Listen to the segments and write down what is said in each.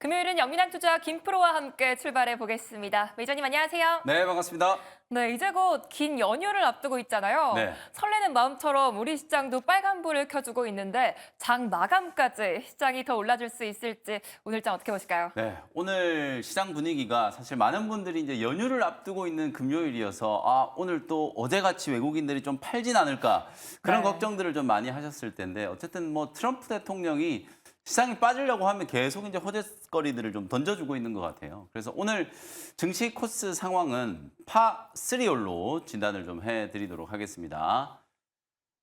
금요일은 영민한 투자 김프로와 함께 출발해 보겠습니다. 매니저님 안녕하세요. 네, 반갑습니다. 네, 이제 곧 긴 연휴를 앞두고 있잖아요. 네. 설레는 마음처럼 우리 시장도 빨간불을 켜주고 있는데 장 마감까지 시장이 더 올라줄 수 있을지 오늘 장 어떻게 보실까요? 네, 오늘 시장 분위기가 사실 많은 분들이 이제 연휴를 앞두고 있는 금요일이어서 오늘 또 어제같이 외국인들이 좀 팔진 않을까 그런 네. 걱정들을 좀 많이 하셨을 텐데 어쨌든 뭐 트럼프 대통령이 시장이 빠지려고 하면 계속 이제 호재거리들을 좀 던져주고 있는 것 같아요. 그래서 오늘 증시 코스 상황은 파3홀로 진단을 좀 해드리도록 하겠습니다.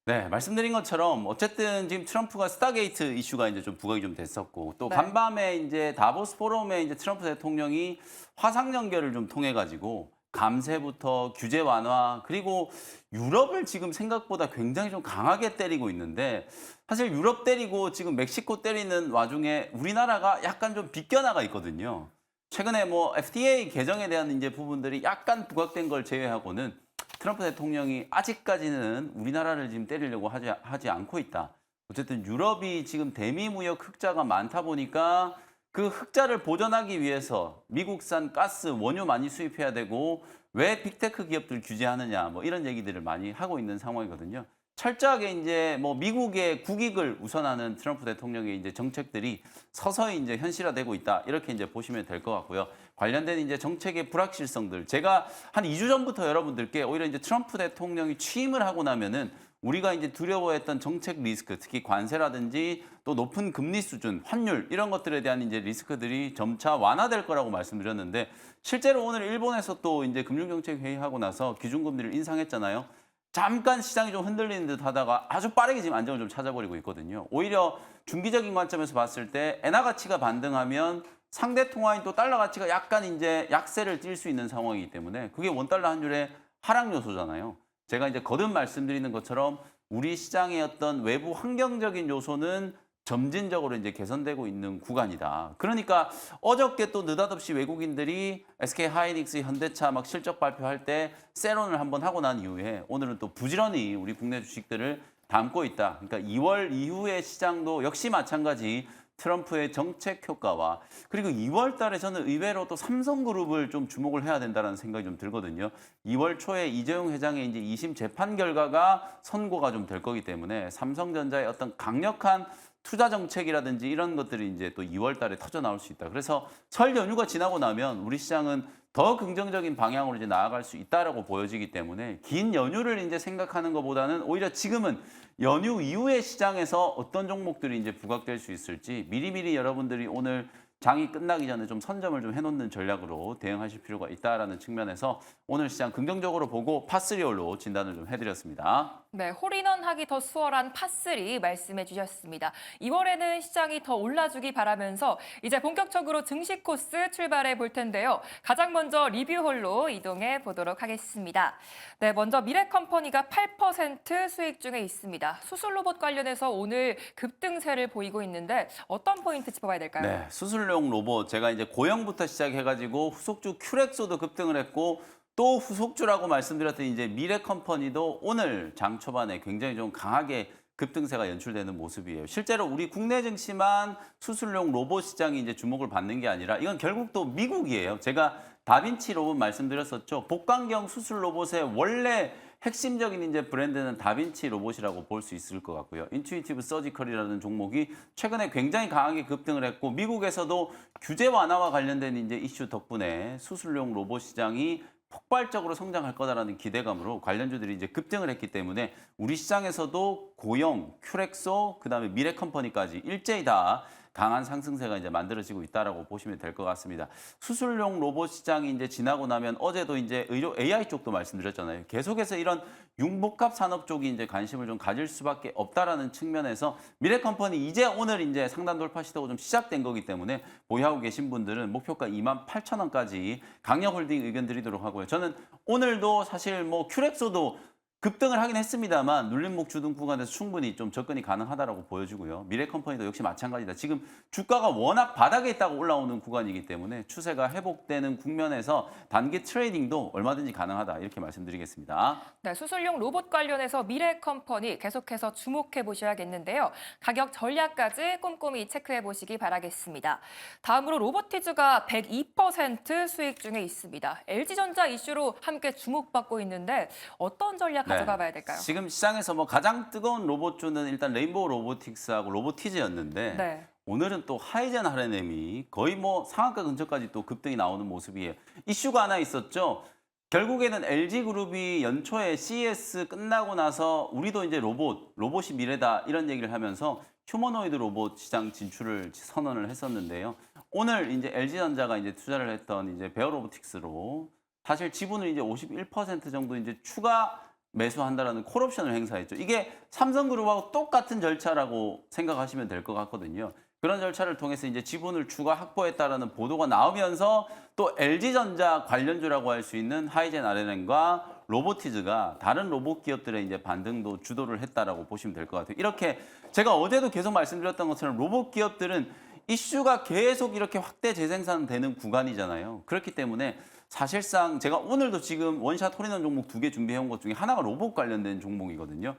네, 말씀드린 것처럼 어쨌든 지금 트럼프가 스타게이트 이슈가 이제 좀 부각이 좀 됐었고 또 네. 간밤에 이제 다보스 포럼에 이제 트럼프 대통령이 화상 연결을 좀 통해 가지고 감세부터 규제 완화 그리고 유럽을 지금 생각보다 굉장히 좀 강하게 때리고 있는데 사실 유럽 때리고 지금 멕시코 때리는 와중에 우리나라가 약간 좀 비껴나가 있거든요. 최근에 뭐 FTA 개정에 대한 이제 부분들이 약간 부각된 걸 제외하고는 트럼프 대통령이 아직까지는 우리나라를 지금 때리려고 하지 않고 있다. 어쨌든 유럽이 지금 대미 무역 흑자가 많다 보니까 그 흑자를 보전하기 위해서 미국산 가스, 원유 많이 수입해야 되고 왜 빅테크 기업들 규제하느냐 뭐 이런 얘기들을 많이 하고 있는 상황이거든요. 철저하게 이제 뭐 미국의 국익을 우선하는 트럼프 대통령의 이제 정책들이 서서히 이제 현실화되고 있다. 이렇게 이제 보시면 될 것 같고요. 관련된 이제 정책의 불확실성들. 제가 한 2주 전부터 여러분들께 오히려 이제 트럼프 대통령이 취임을 하고 나면은 우리가 이제 두려워했던 정책 리스크, 특히 관세라든지 또 높은 금리 수준, 환율 이런 것들에 대한 이제 리스크들이 점차 완화될 거라고 말씀드렸는데 실제로 오늘 일본에서 또 이제 금융정책 회의하고 나서 기준금리를 인상했잖아요. 잠깐 시장이 좀 흔들리는 듯 하다가 아주 빠르게 지금 안정을 좀 찾아버리고 있거든요. 오히려 중기적인 관점에서 봤을 때 엔화 가치가 반등하면 상대 통화인 또 달러 가치가 약간 이제 약세를 띌 수 있는 상황이기 때문에 그게 원달러 환율의 하락 요소잖아요. 제가 이제 거듭 말씀드리는 것처럼 우리 시장의 어떤 외부 환경적인 요소는 점진적으로 이제 개선되고 있는 구간이다. 그러니까 어저께 또 느닷없이 외국인들이 SK 하이닉스, 현대차 막 실적 발표할 때 세론을 한번 하고 난 이후에 오늘은 또 부지런히 우리 국내 주식들을 담고 있다. 그러니까 2월 이후의 시장도 역시 마찬가지 트럼프의 정책 효과와 그리고 2월 달에 저는 의외로 또 삼성그룹을 좀 주목을 해야 된다는 생각이 좀 들거든요. 2월 초에 이재용 회장의 이제 2심 재판 결과가 선고가 좀 될 거기 때문에 삼성전자의 어떤 강력한 투자 정책이라든지 이런 것들이 이제 또 2월 달에 터져 나올 수 있다. 그래서 설 연휴가 지나고 나면 우리 시장은 더 긍정적인 방향으로 이제 나아갈 수 있다라고 보여지기 때문에 긴 연휴를 이제 생각하는 것보다는 오히려 지금은 연휴 이후의 시장에서 어떤 종목들이 이제 부각될 수 있을지 미리미리 여러분들이 오늘 장이 끝나기 전에 좀 선점을 좀 해놓는 전략으로 대응하실 필요가 있다라는 측면에서 오늘 시장 긍정적으로 보고 파3홀로 진단을 좀 해드렸습니다. 네, 홀인원하기 더 수월한 파3 말씀해 주셨습니다. 2월에는 시장이 더 올라주기 바라면서 이제 본격적으로 증시 코스 출발해 볼 텐데요. 가장 먼저 리뷰홀로 이동해 보도록 하겠습니다. 네, 먼저 미래컴퍼니가 8% 수익 중에 있습니다. 수술 로봇 관련해서 오늘 급등세를 보이고 있는데 어떤 포인트 짚어봐야 될까요? 네, 수술용 로봇 제가 이제 고영부터 시작해가지고 후속주 큐렉소도 급등을 했고 또 후속주라고 말씀드렸던 이제 미래컴퍼니도 오늘 장 초반에 굉장히 좀 강하게 급등세가 연출되는 모습이에요. 실제로 우리 국내 증시만 수술용 로봇 시장이 이제 주목을 받는 게 아니라 이건 결국 또 미국이에요. 제가 다빈치 로봇 말씀드렸었죠. 복강경 수술 로봇의 원래 핵심적인 이제 브랜드는 다빈치 로봇이라고 볼 수 있을 것 같고요. 인투이티브 서지컬이라는 종목이 최근에 굉장히 강하게 급등을 했고 미국에서도 규제 완화와 관련된 이제 이슈 덕분에 수술용 로봇 시장이 폭발적으로 성장할 거다라는 기대감으로 관련주들이 이제 급등을 했기 때문에 우리 시장에서도 고용, 큐렉소, 그다음에 미래컴퍼니까지 일제히 다 강한 상승세가 이제 만들어지고 있다라고 보시면 될 것 같습니다. 수술용 로봇 시장이 이제 지나고 나면 어제도 이제 의료 AI 쪽도 말씀드렸잖아요. 계속해서 이런 융복합 산업 쪽이 이제 관심을 좀 가질 수밖에 없다라는 측면에서 미래컴퍼니 이제 오늘 이제 상단 돌파 시도가 좀 시작된 거기 때문에 보유하고 계신 분들은 목표가 28,000원까지 강력 홀딩 의견 드리도록 하고요. 저는 오늘도 사실 뭐 큐렉소도 급등을 하긴 했습니다만 눌림목 주등 구간에서 충분히 좀 접근이 가능하다라고 보여지고요. 미래컴퍼니도 역시 마찬가지다. 지금 주가가 워낙 바닥에 있다가 올라오는 구간이기 때문에 추세가 회복되는 국면에서 단기 트레이딩도 얼마든지 가능하다 이렇게 말씀드리겠습니다. 네, 수술용 로봇 관련해서 미래컴퍼니 계속해서 주목해 보셔야겠는데요. 가격 전략까지 꼼꼼히 체크해 보시기 바라겠습니다. 다음으로 로보티즈가 102% 수익 중에 있습니다. LG전자 이슈로 함께 주목받고 있는데 어떤 전략 가져가 봐야 될까요? 지금 시장에서 뭐 가장 뜨거운 로봇주는 일단 레인보우 로보틱스하고 로보티즈였는데 네. 오늘은 또 하이젠 RNM이 거의 뭐 상한가 근처까지 또 급등이 나오는 모습이에요. 이슈가 하나 있었죠. 결국에는 LG그룹이 연초에 CES 끝나고 나서 우리도 이제 로봇이 미래다 이런 얘기를 하면서 휴머노이드 로봇 시장 진출을 선언을 했었는데요. 오늘 이제 LG전자가 이제 투자를 했던 이제 베어 로보틱스로 사실 지분을 이제 51% 정도 이제 추가 매수한다라는 콜옵션을 행사했죠. 이게 삼성그룹하고 똑같은 절차라고 생각하시면 될 것 같거든요. 그런 절차를 통해서 이제 지분을 추가 확보했다라는 보도가 나오면서 또 LG전자 관련주라고 할 수 있는 하이젠 RNM과 로보티즈가 다른 로봇 기업들의 이제 반등도 주도를 했다라고 보시면 될 것 같아요. 이렇게 제가 어제도 계속 말씀드렸던 것처럼 로봇 기업들은 이슈가 계속 이렇게 확대 재생산되는 구간이잖아요. 그렇기 때문에 사실상 제가 오늘도 지금 원샷 홀인원 종목 2개 준비해온 것 중에 하나가 로봇 관련된 종목이거든요.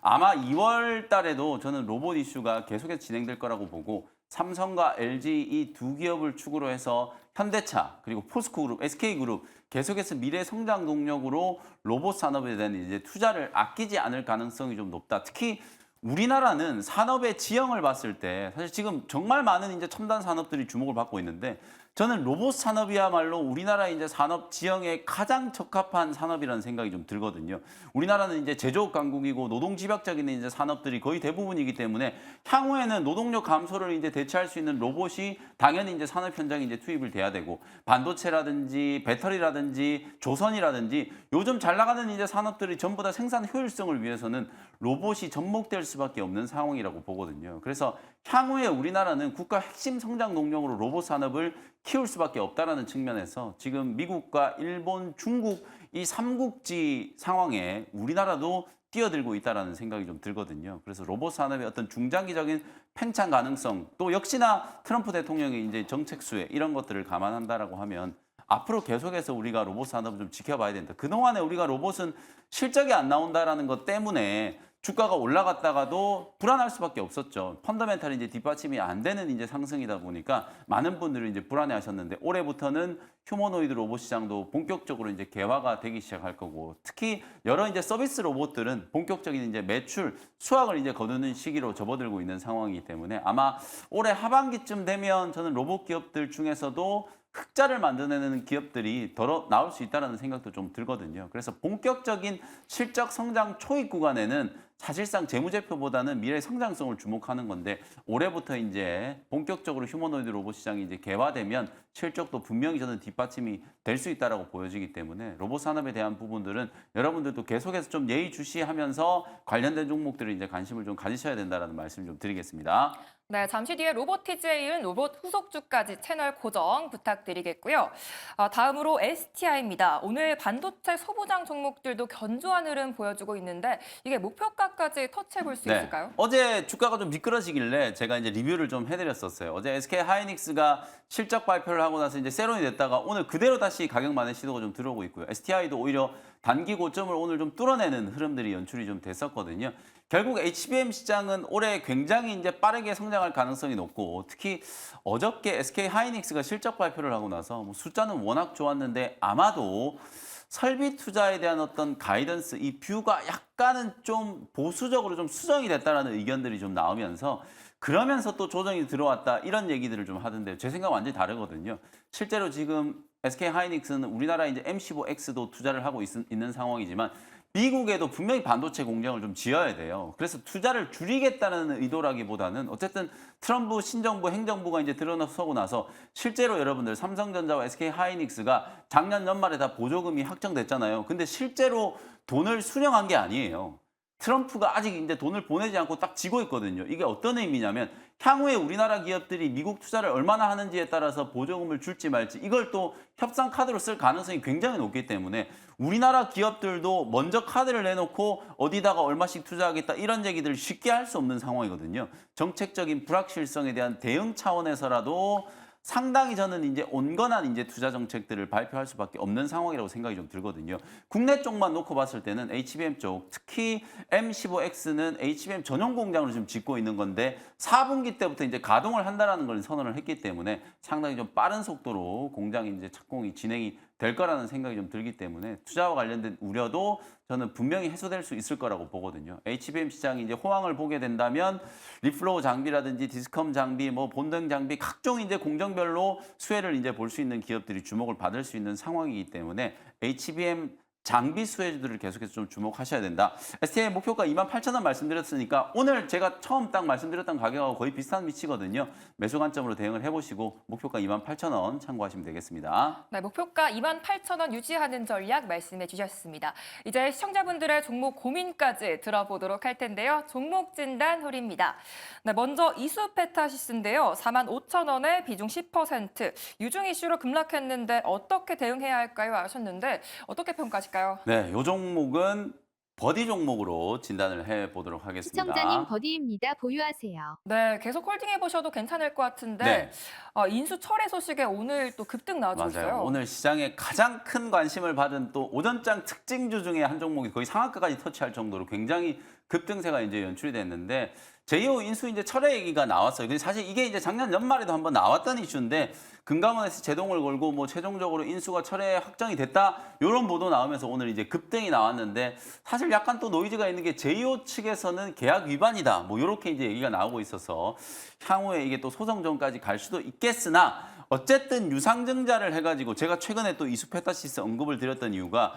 아마 2월 달에도 저는 로봇 이슈가 계속해서 진행될 거라고 보고 삼성과 LG 이 두 기업을 축으로 해서 현대차 그리고 포스코그룹, SK그룹 계속해서 미래 성장 동력으로 로봇 산업에 대한 이제 투자를 아끼지 않을 가능성이 좀 높다. 특히 우리나라는 산업의 지형을 봤을 때 사실 지금 정말 많은 이제 첨단 산업들이 주목을 받고 있는데 저는 로봇 산업이야말로 우리나라 이제 산업 지형에 가장 적합한 산업이라는 생각이 좀 들거든요. 우리나라는 이제 제조업 강국이고 노동 집약적인 이제 산업들이 거의 대부분이기 때문에 향후에는 노동력 감소를 이제 대체할 수 있는 로봇이 당연히 이제 산업 현장에 이제 투입을 돼야 되고 반도체라든지 배터리라든지 조선이라든지 요즘 잘 나가는 이제 산업들이 전부 다 생산 효율성을 위해서는 로봇이 접목될 수밖에 없는 상황이라고 보거든요. 그래서 향후에 우리나라는 국가 핵심 성장 동력으로 로봇 산업을 키울 수밖에 없다라는 측면에서 지금 미국과 일본, 중국 이 삼국지 상황에 우리나라도 뛰어들고 있다라는 생각이 좀 들거든요. 그래서 로봇 산업의 어떤 중장기적인 팽창 가능성 또 역시나 트럼프 대통령의 이제 정책 수혜 이런 것들을 감안한다라고 하면 앞으로 계속해서 우리가 로봇 산업을 좀 지켜봐야 된다. 그동안에 우리가 로봇은 실적이 안 나온다라는 것 때문에 주가가 올라갔다가도 불안할 수밖에 없었죠. 펀더멘탈이 이제 뒷받침이 안 되는 이제 상승이다 보니까 많은 분들이 이제 불안해하셨는데 올해부터는 휴머노이드 로봇 시장도 본격적으로 이제 개화가 되기 시작할 거고 특히 여러 이제 서비스 로봇들은 본격적인 이제 매출 수확을 이제 거두는 시기로 접어들고 있는 상황이기 때문에 아마 올해 하반기쯤 되면 저는 로봇 기업들 중에서도 흑자를 만들어내는 기업들이 더 나올 수 있다는 생각도 좀 들거든요. 그래서 본격적인 실적 성장 초입 구간에는 사실상 재무제표보다는 미래 성장성을 주목하는 건데 올해부터 이제 본격적으로 휴머노이드 로봇 시장이 이제 개화되면 실적도 분명히 저는 뒷받침이 될 수 있다라고 보여지기 때문에 로봇 산업에 대한 부분들은 여러분들도 계속해서 좀 예의주시하면서 관련된 종목들을 이제 관심을 좀 가지셔야 된다라는 말씀 좀 드리겠습니다. 네, 잠시 뒤에 로보티즈에 이은 로봇 후속주까지 채널 고정 부탁드리겠고요. 다음으로 STI입니다. 오늘 반도체 소부장 종목들도 견조한 흐름 보여주고 있는데 이게 목표가까지 터치해 볼 수 있을까요? 어제 주가가 좀 미끄러지길래 제가 이제 리뷰를 좀 해드렸었어요. 어제 SK 하이닉스가 실적 발표를 하고 나서 이제 세론이 됐다가 오늘 그대로 다시 가격 만회 시도가 좀 들어오고 있고요. STI도 오히려 단기 고점을 오늘 좀 뚫어내는 흐름들이 연출이 좀 됐었거든요. 결국 HBM 시장은 올해 굉장히 이제 빠르게 성장할 가능성이 높고 특히 어저께 SK 하이닉스가 실적 발표를 하고 나서 뭐 숫자는 워낙 좋았는데 아마도 설비 투자에 대한 어떤 가이던스 이 뷰가 약간은 좀 보수적으로 좀 수정이 됐다라는 의견들이 좀 나오면서 그러면서 또 조정이 들어왔다 이런 얘기들을 좀 하던데 제 생각은 완전히 다르거든요. 실제로 지금 SK 하이닉스는 우리나라 이제 M15X도 투자를 하고 있는 상황이지만 미국에도 분명히 반도체 공장을 좀 지어야 돼요. 그래서 투자를 줄이겠다는 의도라기보다는 어쨌든 트럼프 신정부 행정부가 이제 들어서고 나서 실제로 여러분들 삼성전자와 SK 하이닉스가 작년 연말에 다 보조금이 확정됐잖아요. 근데 실제로 돈을 수령한 게 아니에요. 트럼프가 아직 이제 돈을 보내지 않고 딱 지고 있거든요. 이게 어떤 의미냐면 향후에 우리나라 기업들이 미국 투자를 얼마나 하는지에 따라서 보조금을 줄지 말지 이걸 또 협상 카드로 쓸 가능성이 굉장히 높기 때문에 우리나라 기업들도 먼저 카드를 내놓고 어디다가 얼마씩 투자하겠다 이런 얘기들을 쉽게 할 수 없는 상황이거든요. 정책적인 불확실성에 대한 대응 차원에서라도 상당히 저는 이제 온건한 이제 투자 정책들을 발표할 수밖에 없는 상황이라고 생각이 좀 들거든요. 국내 쪽만 놓고 봤을 때는 HBM 쪽, 특히 M15X는 HBM 전용 공장으로 지금 짓고 있는 건데 4분기 때부터 이제 가동을 한다라는 걸 선언을 했기 때문에 상당히 좀 빠른 속도로 공장이 이제 착공이 진행이 될 거라는 생각이 좀 들기 때문에 투자와 관련된 우려도 저는 분명히 해소될 수 있을 거라고 보거든요. HBM 시장이 이제 호황을 보게 된다면 리플로우 장비라든지 디스컴 장비, 뭐 본등 장비 각종 이제 공정별로 수혜를 이제 볼 수 있는 기업들이 주목을 받을 수 있는 상황이기 때문에 HBM 장비 수혜주들을 계속해서 좀 주목하셔야 된다. STI 목표가 28,000원 말씀드렸으니까 오늘 제가 처음 딱 말씀드렸던 가격하고 거의 비슷한 위치거든요. 매수 관점으로 대응을 해보시고 목표가 28,000원 참고하시면 되겠습니다. 네, 목표가 28,000원 유지하는 전략 말씀해 주셨습니다. 이제 시청자분들의 종목 고민까지 들어보도록 할 텐데요. 종목 진단 홀입니다. 네, 먼저 이수페타시스인데요. 45,000원에 비중 10%. 유중 이슈로 급락했는데 어떻게 대응해야 할까요? 하셨는데 어떻게 평가하실까요? 네, 이 종목은 버디 종목으로 진단을 해보도록 하겠습니다. 시청자님 버디입니다. 보유하세요. 네, 계속 홀딩해 보셔도 괜찮을 것 같은데 네. 인수 철회 소식에 오늘 또 급등 나와주고 맞아요. 있어요. 오늘 시장에 가장 큰 관심을 받은 또 오전장 특징주 중에 한 종목이 거의 상한가까지 터치할 정도로 굉장히 급등세가 이제 연출이 됐는데 제2호 인수 이제 철회 얘기가 나왔어요. 근데 사실 이게 이제 작년 연말에도 한번 나왔던 이슈인데 금감원에서 제동을 걸고 뭐 최종적으로 인수가 철회 확정이 됐다 이런 보도 나오면서 오늘 이제 급등이 나왔는데 사실 약간 또 노이즈가 있는 게 제2호 측에서는 계약 위반이다 뭐 이렇게 이제 얘기가 나오고 있어서 향후에 이게 또 소송전까지 갈 수도 있겠으나 어쨌든 유상증자를 해가지고 제가 최근에 또 이수페타시스 언급을 드렸던 이유가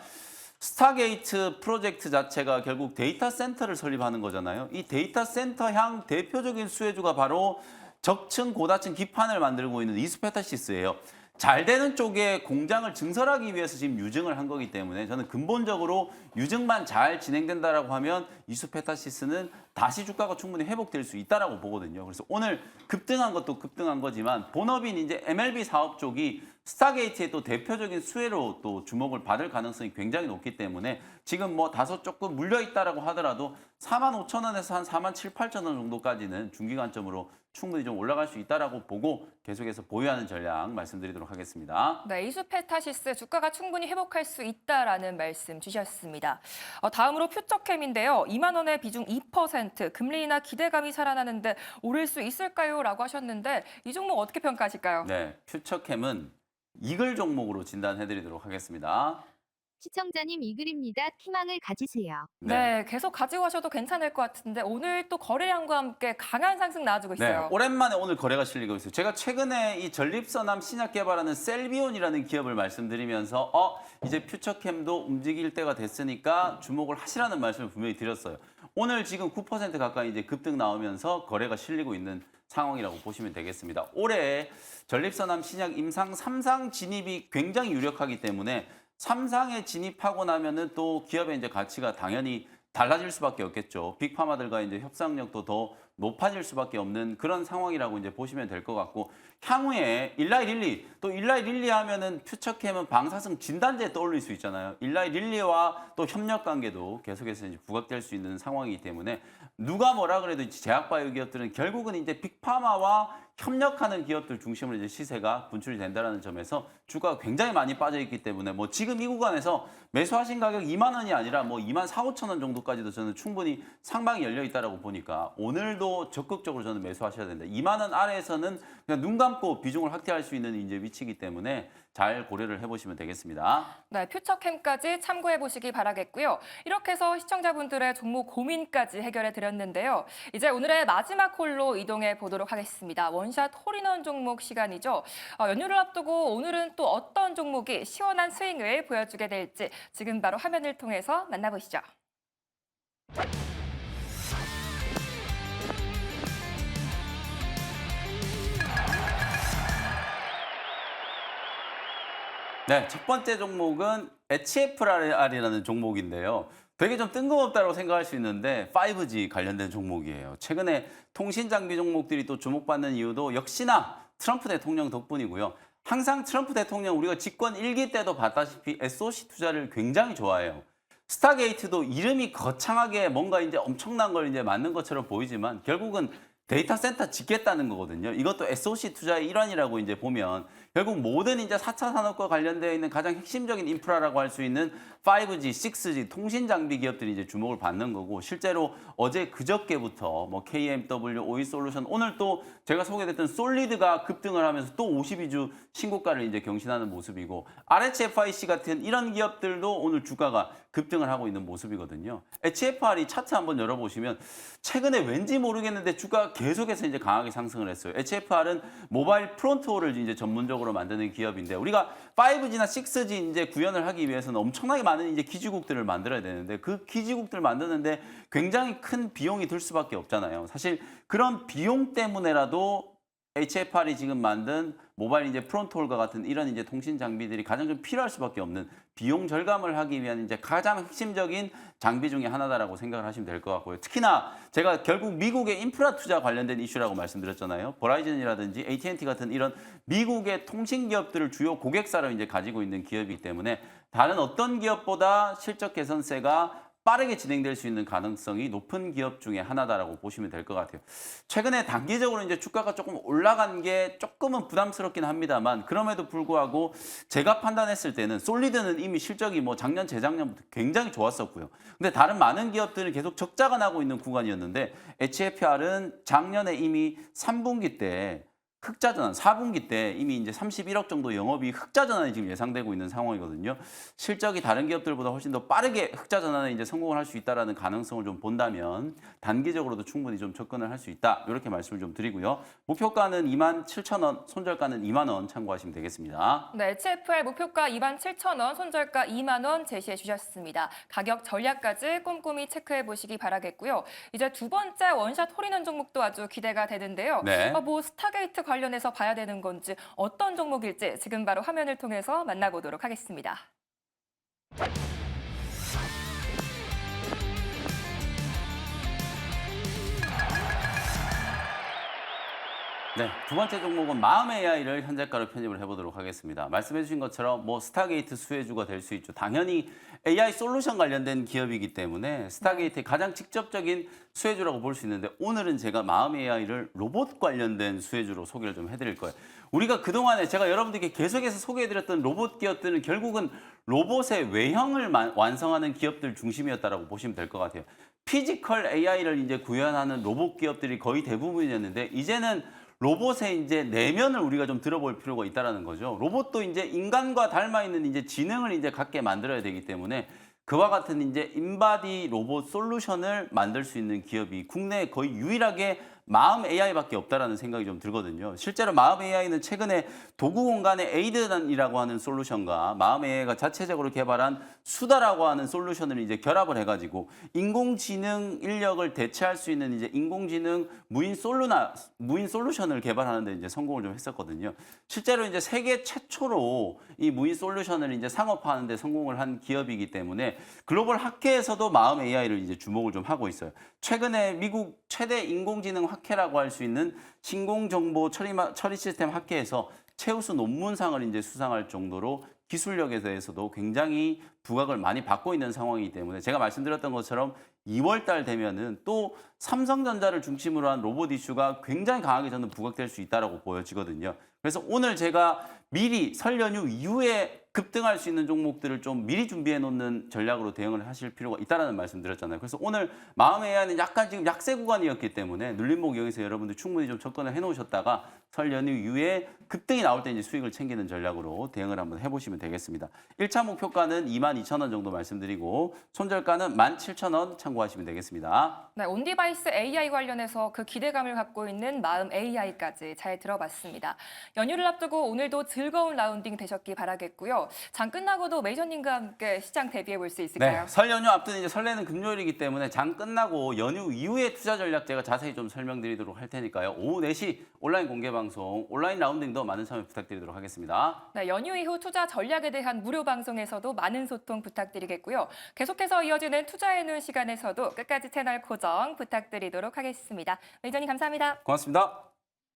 스타게이트 프로젝트 자체가 결국 데이터 센터를 설립하는 거잖아요. 이 데이터 센터향 대표적인 수혜주가 바로 적층, 고다층 기판을 만들고 있는 이수페타시스예요. 잘 되는 쪽에 공장을 증설하기 위해서 지금 유증을 한 거기 때문에 저는 근본적으로 유증만 잘 진행된다라고 하면 이수페타시스는 다시 주가가 충분히 회복될 수 있다라고 보거든요. 그래서 오늘 급등한 것도 급등한 거지만 본업인 이제 MLB 사업 쪽이 스타게이트의 또 대표적인 수혜로 또 주목을 받을 가능성이 굉장히 높기 때문에 지금 뭐 다소 조금 물려 있다라고 하더라도 45,000원에서 한 47,800원 정도까지는 중기 관점으로 충분히 좀 올라갈 수 있다라고 보고 계속해서 보유하는 전략 말씀드리도록 하겠습니다. 네, 이수페타시스 주가가 충분히 회복할 수 있다라는 말씀 주셨습니다. 다음으로 퓨처캠인데요. 2만 원의 비중 2%, 금리나 기대감이 살아나는데 오를 수 있을까요? 라고 하셨는데 이 종목 어떻게 평가하실까요? 네, 퓨처캠은 이글 종목으로 진단해드리도록 하겠습니다. 시청자님 이글입니다. 희망을 가지세요. 네, 계속 가지고 가셔도 괜찮을 것 같은데 오늘 또 거래량과 함께 강한 상승 나와주고 네, 있어요. 오랜만에 오늘 거래가 실리고 있어요. 제가 최근에 이 전립선암 신약 개발하는 셀비온이라는 기업을 말씀드리면서 이제 퓨처캠도 움직일 때가 됐으니까 주목을 하시라는 말씀을 분명히 드렸어요. 오늘 지금 9% 가까이 이제 급등 나오면서 거래가 실리고 있는 상황이라고 보시면 되겠습니다. 올해 전립선암 신약 임상 3상 진입이 굉장히 유력하기 때문에 3상에 진입하고 나면은 또 기업의 이제 가치가 당연히 달라질 수밖에 없겠죠. 빅파마들과 이제 협상력도 더 높아질 수밖에 없는 그런 상황이라고 이제 보시면 될 것 같고 향후에 일라이 릴리 또 일라이 릴리 하면은 퓨처캠은 방사성 진단제 떠올릴 수 있잖아요. 일라이 릴리와 또 협력 관계도 계속해서 이제 부각될 수 있는 상황이기 때문에 누가 뭐라 그래도 이제 제약바이오 기업들은 결국은 이제 빅파마와 협력하는 기업들 중심으로 이제 시세가 분출이 된다는 점에서 주가가 굉장히 많이 빠져 있기 때문에 뭐 지금 이 구간에서 매수하신 가격 2만 원이 아니라 뭐 2만 4,5천 원 정도까지도 저는 충분히 상방이 열려 있다라고 보니까 오늘도 적극적으로 저는 매수하셔야 된다. 2만 원 아래에서는 그냥 눈 감고 비중을 확대할 수 있는 이제 위치이기 때문에 잘 고려를 해보시면 되겠습니다. 네, 퓨처캠까지 참고해 보시기 바라겠고요. 이렇게 해서 시청자분들의 종목 고민까지 해결해 드렸는데요. 이제 오늘의 마지막 홀로 이동해 보도록 하겠습니다. 원샷 홀인원 종목 시간이죠. 연휴를 앞두고 오늘은 또 어떤 종목이 시원한 스윙을 보여주게 될지 지금 바로 화면을 통해서 만나보시죠. 네, 첫 번째 종목은 HFR이라는 종목인데요. 되게 좀 뜬금없다고 생각할 수 있는데 5G 관련된 종목이에요. 최근에 통신 장비 종목들이 또 주목받는 이유도 역시나 트럼프 대통령 덕분이고요. 항상 트럼프 대통령 우리가 집권 1기 때도 봤다시피 SOC 투자를 굉장히 좋아해요. 스타게이트도 이름이 거창하게 뭔가 이제 엄청난 걸 이제 만든 것처럼 보이지만 결국은 데이터 센터 짓겠다는 거거든요. 이것도 SOC 투자의 일환이라고 이제 보면 결국 모든 이제 4차 산업과 관련되어 있는 가장 핵심적인 인프라라고 할 수 있는 5G, 6G 통신 장비 기업들이 이제 주목을 받는 거고 실제로 어제 그저께부터 뭐 KMW, OE솔루션 오늘 또 제가 소개됐던 솔리드가 급등을 하면서 또 52주 신고가를 이제 경신하는 모습이고 RHFIC 같은 이런 기업들도 오늘 주가가 급등을 하고 있는 모습이거든요. HFR이 차트 한번 열어보시면 최근에 왠지 모르겠는데 주가가 계속해서 이제 강하게 상승을 했어요. HFR은 모바일 프론트홀을 이제 전문적으로 만드는 기업인데 우리가 5G나 6G 이제 구현을 하기 위해서는 엄청나게 많은 이제 기지국들을 만들어야 되는데 그 기지국들 만드는데 굉장히 큰 비용이 들 수밖에 없잖아요. 사실 그런 비용 때문에라도 HFR이 지금 만든 모바일 이제 프론트홀과 같은 이런 이제 통신 장비들이 가장 좀 필요할 수밖에 없는 비용 절감을 하기 위한 이제 가장 핵심적인 장비 중에 하나다라고 생각을 하시면 될 것 같고요. 특히나 제가 결국 미국의 인프라 투자 관련된 이슈라고 말씀드렸잖아요. 버라이즌이라든지 AT&T 같은 이런 미국의 통신 기업들을 주요 고객사로 이제 가지고 있는 기업이기 때문에 다른 어떤 기업보다 실적 개선세가 빠르게 진행될 수 있는 가능성이 높은 기업 중에 하나다라고 보시면 될 것 같아요. 최근에 단기적으로 이제 주가가 조금 올라간 게 조금은 부담스럽긴 합니다만 그럼에도 불구하고 제가 판단했을 때는 솔리드는 이미 실적이 뭐 작년, 재작년부터 굉장히 좋았었고요. 근데 다른 많은 기업들은 계속 적자가 나고 있는 구간이었는데 HFR은 작년에 이미 3분기 때 흑자 전환, 4분기 때 이미 이제 31억 정도 영업이 흑자 전환이 지금 예상되고 있는 상황이거든요. 실적이 다른 기업들보다 훨씬 더 빠르게 흑자 전환에 이제 성공을 할 수 있다라는 가능성을 좀 본다면 단기적으로도 충분히 좀 접근을 할 수 있다. 이렇게 말씀을 좀 드리고요. 목표가는 27,000원, 손절가는 2만 원 참고하시면 되겠습니다. 네, HFR 목표가 27,000원, 손절가 2만 원 제시해 주셨습니다. 가격 전략까지 꼼꼼히 체크해 보시기 바라겠고요. 이제 두 번째 원샷 홀인원 종목도 아주 기대가 되는데요. 네. 뭐 스타게이트 관련해서 봐야 되는 건지 어떤 종목일지 지금 바로 화면을 통해서 만나보도록 하겠습니다. 네, 두 번째 종목은 마음 AI를 현재가로 편입을 해보도록 하겠습니다. 말씀해 주신 것처럼 뭐 스타게이트 수혜주가 될 수 있죠. 당연히 AI 솔루션 관련된 기업이기 때문에 스타게이트의 가장 직접적인 수혜주라고 볼 수 있는데 오늘은 제가 마음 AI를 로봇 관련된 수혜주로 소개를 좀 해드릴 거예요. 우리가 그동안에 제가 여러분들께 계속해서 소개해드렸던 로봇 기업들은 결국은 로봇의 외형을 완성하는 기업들 중심이었다라고 보시면 될 것 같아요. 피지컬 AI를 이제 구현하는 로봇 기업들이 거의 대부분이었는데 이제는 로봇의 이제 내면을 우리가 좀 들어볼 필요가 있다라는 거죠. 로봇도 이제 인간과 닮아 있는 이제 지능을 이제 갖게 만들어야 되기 때문에 그와 같은 이제 인바디 로봇 솔루션을 만들 수 있는 기업이 국내에 거의 유일하게 마음 AI밖에 없다라는 생각이 좀 들거든요. 실제로 마음 AI는 최근에 도구 공간의 에이드단이라고 하는 솔루션과 마음 AI가 자체적으로 개발한 수다라고 하는 솔루션을 이제 결합을 해가지고 인공지능 인력을 대체할 수 있는 이제 인공지능 무인 솔루션을 개발하는데 이제 성공을 좀 했었거든요. 실제로 이제 세계 최초로 이 무인 솔루션을 이제 상업화하는데 성공을 한 기업이기 때문에 글로벌 학회에서도 마음 AI를 이제 주목을 좀 하고 있어요. 최근에 미국 최대 인공지능 학회라고 할 수 있는 신공정보 처리 시스템 학회에서 최우수 논문상을 이제 수상할 정도로 기술력에 대해서도 굉장히 부각을 많이 받고 있는 상황이기 때문에 제가 말씀드렸던 것처럼 2월 달 되면은 또 삼성전자를 중심으로 한 로봇 이슈가 굉장히 강하게 저는 부각될 수 있다라고 보여지거든요. 그래서 오늘 제가 미리 설 연휴 이후에 급등할 수 있는 종목들을 좀 미리 준비해 놓는 전략으로 대응을 하실 필요가 있다라는 말씀 드렸잖아요. 그래서 오늘 마음 AI는 약간 지금 약세 구간이었기 때문에 눌림목 여기서 여러분들 충분히 좀 접근을 해 놓으셨다가 설 연휴 이후에 급등이 나올 때 이제 수익을 챙기는 전략으로 대응을 한번 해보시면 되겠습니다. 1차 목표가는 22,000원 정도 말씀드리고 손절가는 17,000원 참고하시면 되겠습니다. 네, 온디바이스 AI 관련해서 그 기대감을 갖고 있는 마음 AI까지 잘 들어봤습니다. 연휴를 앞두고 오늘도 즐거운 라운딩 되셨기 바라겠고요. 있는데요. 장 끝나고도 매니저님과 함께 시장 대비해 볼 수 있을까요? 네, 설 연휴 앞둔 이제 설레는 금요일이기 때문에 장 끝나고 연휴 이후의 투자 전략 제가 자세히 좀 설명드리도록 할 테니까요. 오후 4시 온라인 공개 방송, 온라인 라운딩도 많은 참여 부탁드리도록 하겠습니다. 네, 연휴 이후 투자 전략에 대한 무료 방송에서도 많은 소통 부탁드리겠고요. 계속해서 이어지는 투자의 눈 시간에서도 끝까지 채널 고정 부탁드리도록 하겠습니다. 매니저님 감사합니다. 고맙습니다.